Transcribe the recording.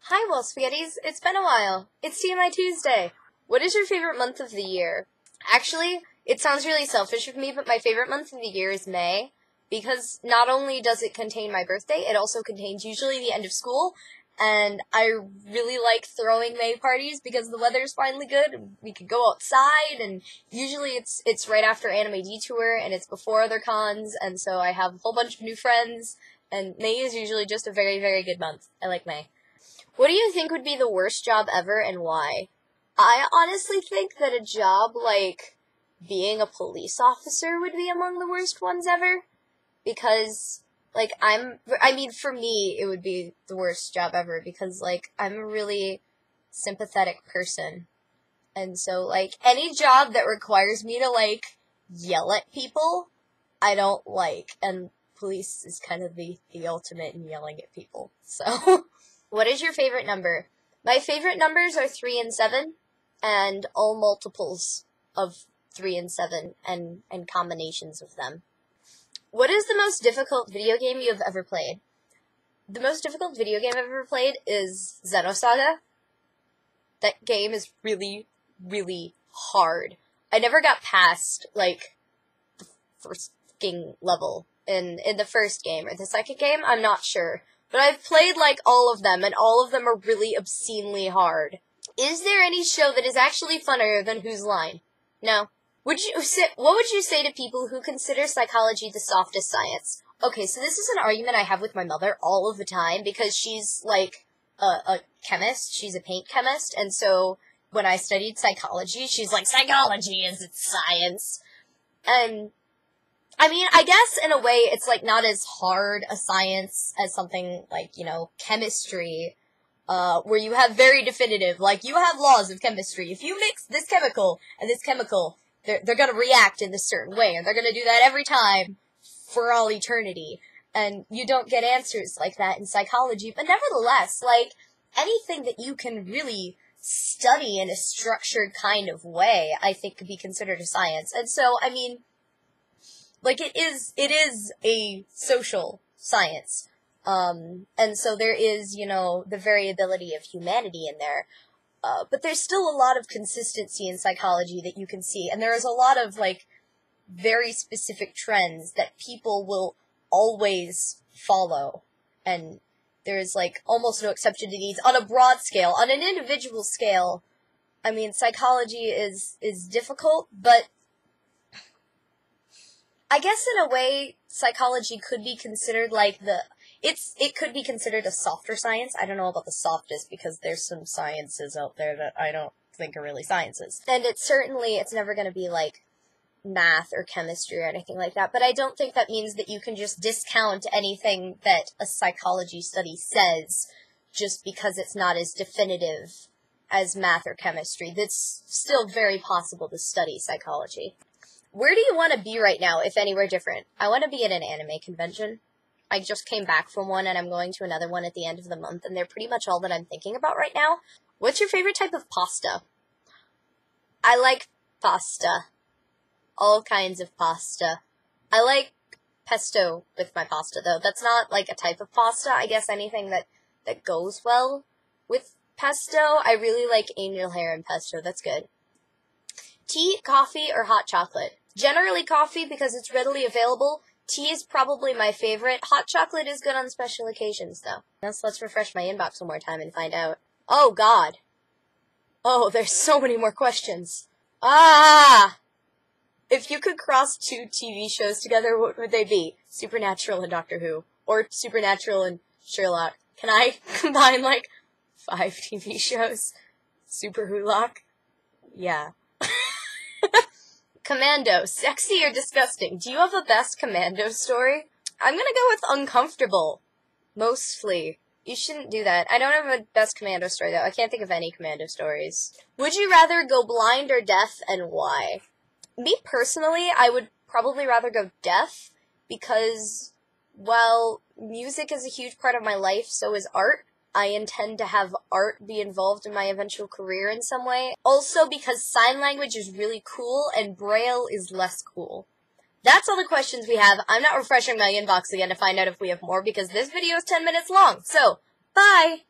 Hi, Well Spaghettis. It's been a while. It's TMI Tuesday. What is your favorite month of the year? Actually, it sounds really selfish of me, but my favorite month of the year is May, because not only does it contain my birthday, it also contains usually the end of school, and I really like throwing May parties because the weather's finally good, and we can go outside, and usually it's right after Anime Detour, and it's before other cons, and so I have a whole bunch of new friends, and May is usually just a very, very good month. I like May. What do you think would be the worst job ever, and why? I honestly think that a job like being a police officer would be among the worst ones ever. Because, for me, it would be the worst job ever because, I'm a really sympathetic person. And so, any job that requires me to, yell at people, I don't like. And police is kind of the ultimate in yelling at people. So, what is your favorite number? My favorite numbers are 3 and 7, and all multiples of 3 and 7, and combinations of them. What is the most difficult video game you have ever played? The most difficult video game I've ever played is Xenosaga. That game is really, really hard. I never got past, the first level in the first game, or the second game, I'm not sure. But I've played, all of them, and all of them are really obscenely hard. Is there any show that is actually funnier than Whose Line? No. What would you say to people who consider psychology the softest science? Okay, so this is an argument I have with my mother all of the time, because she's, a chemist. She's a paint chemist, and so when I studied psychology, she's like, psychology is its science. And I guess in a way it's, not as hard a science as something chemistry, where you have very definitive, you have laws of chemistry. If you mix this chemical and this chemical, they're gonna react in this certain way, and they're gonna do that every time for all eternity. And you don't get answers like that in psychology, but nevertheless, anything that you can really study in a structured kind of way, I think could be considered a science. And so, it is a social science. And so there is, the variability of humanity in there. But there's still a lot of consistency in psychology that you can see. And there is a lot of, very specific trends that people will always follow. And there's, almost no exception to these on a broad scale. On an individual scale, psychology is difficult, but I guess in a way, psychology could be considered it could be considered a softer science. I don't know about the softest, because there's some sciences out there that I don't think are really sciences. And it's never going to be math or chemistry or anything like that, but I don't think that means that you can just discount anything that a psychology study says just because it's not as definitive as math or chemistry. That's still very possible to study psychology. Where do you want to be right now, if anywhere different? I want to be at an anime convention. I just came back from one, and I'm going to another one at the end of the month, and they're pretty much all that I'm thinking about right now. What's your favorite type of pasta? I like pasta. All kinds of pasta. I like pesto with my pasta, though. That's not, a type of pasta. I guess anything that goes well with pesto. I really like angel hair and pesto. That's good. Tea, coffee, or hot chocolate? Generally coffee, because it's readily available. Tea is probably my favorite. Hot chocolate is good on special occasions, though. Let's refresh my inbox one more time and find out. Oh, God. Oh, there's so many more questions. Ah! If you could cross 2 TV shows together, what would they be? Supernatural and Doctor Who. Or Supernatural and Sherlock. Can I combine, 5 TV shows? Superwholock? Yeah. Commando, sexy or disgusting? Do you have a best Commando story? I'm gonna go with uncomfortable. Mostly. You shouldn't do that. I don't have a best Commando story, though. I can't think of any Commando stories. Would you rather go blind or deaf, and why? Me, personally, I would probably rather go deaf, because, while music is a huge part of my life, so is art. I intend to have art be involved in my eventual career in some way. Also because sign language is really cool and Braille is less cool. That's all the questions we have. I'm not refreshing my inbox again to find out if we have more because this video is 10 minutes long. So, bye!